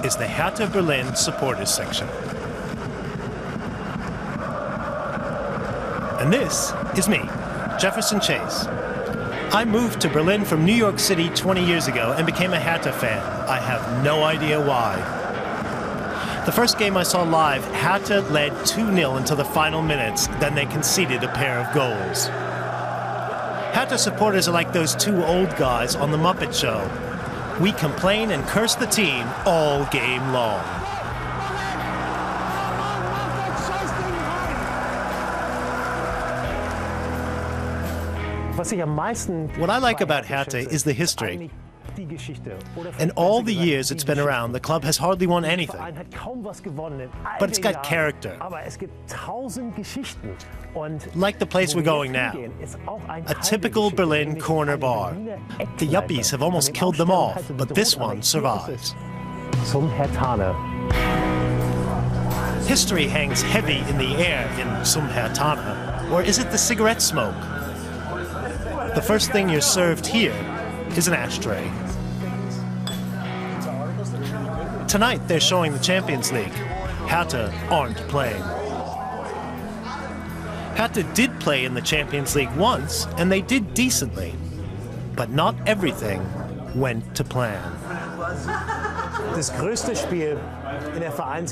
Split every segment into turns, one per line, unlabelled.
is the Hertha Berlin supporters section. And this is me, Jefferson Chase. I moved to Berlin from New York City 20 years ago and became a Hertha fan. I have no idea why. The first game I saw live, Hertha led 2-0 until the final minutes, then they conceded a pair of goals. Hertha supporters are like those two old guys on The Muppet Show. We complain and curse the team all game long. What I like about Hertha is the history. In all the years it's been around, the club has hardly won anything. But it's got character. Like the place we're going now. A typical Berlin corner bar. The yuppies have almost killed them off, but this one survives. History hangs heavy in the air in Zum Herthaner. Or is it the cigarette smoke? The first thing you're served here is an ashtray. Tonight they're showing the Champions League. Hertha aren't playing. Hertha did play in the Champions League once, and they did decently. But not everything went to plan.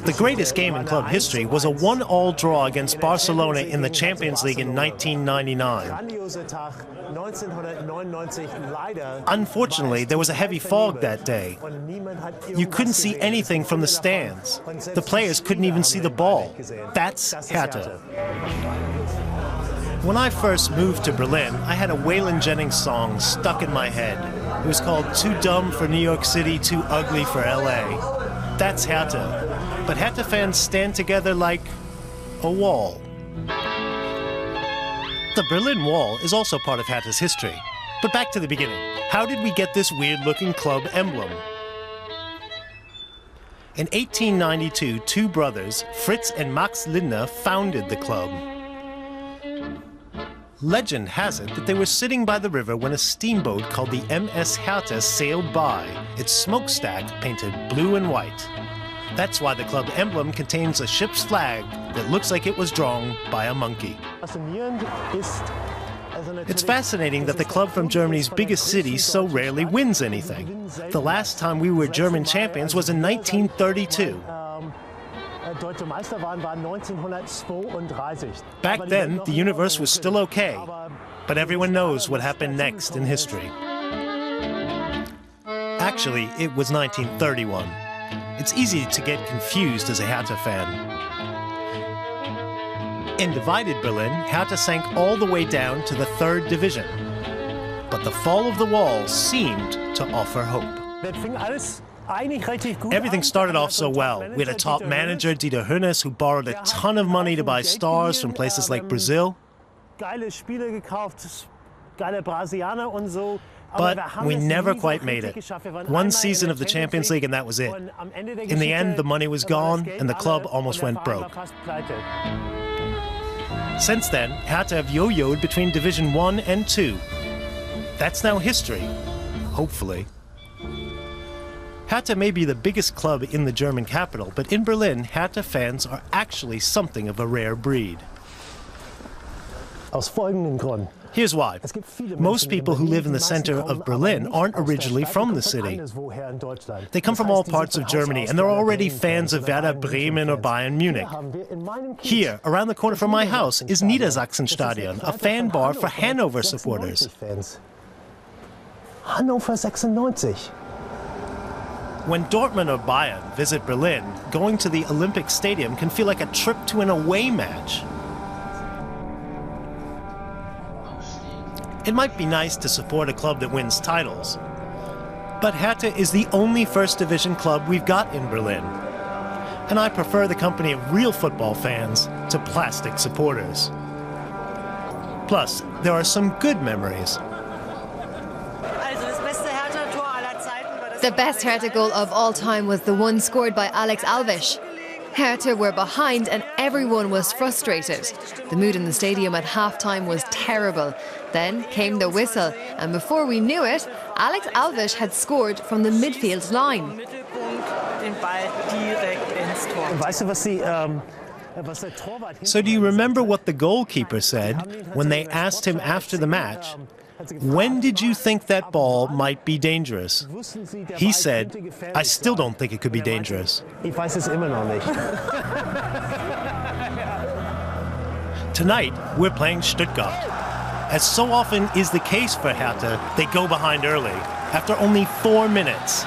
The greatest game in club history was a 1-1 draw against Barcelona in the Champions League in 1999. Unfortunately, there was a heavy fog that day. You couldn't see anything from the stands. The players couldn't even see the ball. That's Hertha. When I first moved to Berlin, I had a Waylon Jennings song stuck in my head. It was called Too Dumb for New York City, Too Ugly for LA. That's Hertha. But Hertha fans stand together like a wall. The Berlin Wall is also part of Hertha's history. But back to the beginning. How did we get this weird-looking club emblem? In 1892, two brothers, Fritz and Max Lindner, founded the club. Legend has it that they were sitting by the river when a steamboat called the MS Hertha sailed by, its smokestack painted blue and white. That's why the club emblem contains a ship's flag that looks like it was drawn by a monkey. It's fascinating that the club from Germany's biggest city so rarely wins anything. The last time we were German champions was in 1932. Back then, the universe was still okay, but everyone knows what happened next in history. Actually, it was 1931. It's easy to get confused as a Hertha fan. In divided Berlin, Hertha sank all the way down to the 3rd division. But the fall of the wall seemed to offer hope. Everything started off so well. We had a top manager, Dieter Hönes, who borrowed a ton of money to buy stars from places like Brazil. But we never quite made it. One season of the Champions League and that was it. In the end, the money was gone and the club almost went broke. Since then, Hertha have yo-yoed between Division 1 and 2. That's now history, hopefully. Hertha may be the biggest club in the German capital, but in Berlin, Hertha fans are actually something of a rare breed. Here's why. Most people who live in the center of Berlin aren't originally from the city. They come from all parts of Germany, and they're already fans of Werder Bremen or Bayern Munich. Here, around the corner from my house, is Niedersachsenstadion, a fan bar for Hanover supporters.
Hannover 96.
When Dortmund or Bayern visit Berlin, going to the Olympic Stadium can feel like a trip to an away match. It might be nice to support a club that wins titles, but Hertha is the only first division club we've got in Berlin. And I prefer the company of real football fans to plastic supporters. Plus, there are some good memories.
The best Hertha goal of all time was the one scored by Alex Alves. Hertha were behind and everyone was frustrated. The mood in the stadium at half-time was terrible. Then came the whistle, and before we knew it, Alex Alves had scored from the midfield line.
den Ball direkt ins Tor.
Weißt du, was
So do you remember what the goalkeeper said when they asked him after the match, when did you think that ball might be dangerous? He said, I still don't think it could be dangerous.
Ich weiß es immer noch nicht.
Tonight, we're playing Stuttgart. As so often is the case for Hertha, they go behind early, after only 4 minutes.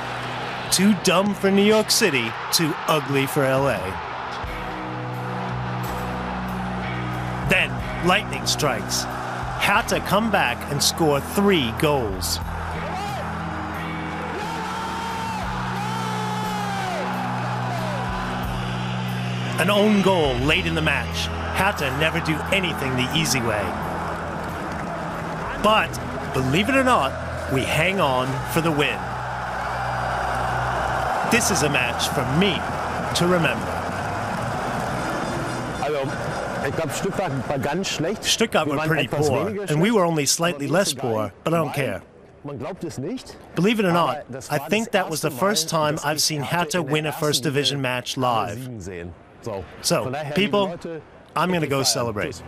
Too dumb for New York City, too ugly for LA. Then, lightning strikes. Hertha come back and score 3 goals. An own goal late in the match. Hertha never do anything the easy way. But, believe it or not, we hang on for the win. This is a match for me to remember.
Ich glaube, Stuttgart war ganz schlecht.
Stuttgart were pretty poor, and we were only slightly less poor, but I don't care.
Man glaubt es nicht.
Believe it or not, I think that was the first time I've seen Hertha win a First Division match live. So, people, I'm going to go celebrate.